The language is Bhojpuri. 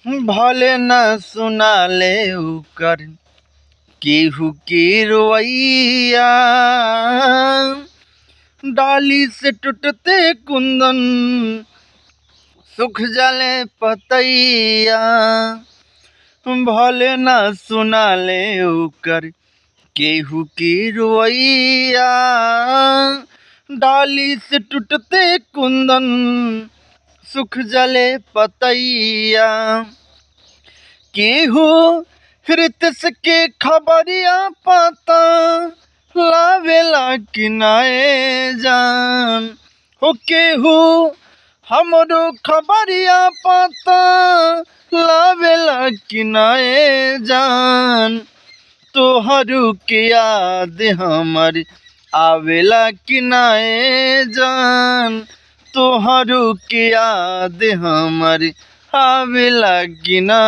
भले न सुना ले कर केहू की रोइया। डाली से टूटते कुंदन सुख जाले पतैया। भले न सुना ले कर केहू की रोइया। डाली से टूटते कुंदन सुख जले पतैया। केहू हृतस के खबरिया पता लावेला किनाए जान हो। केहू हमरो खबरिया पता लावेला किनाए जान। तोहरू के याद हमर आवेला किनाए जान। तोहरू के याद हमर आवेला किना।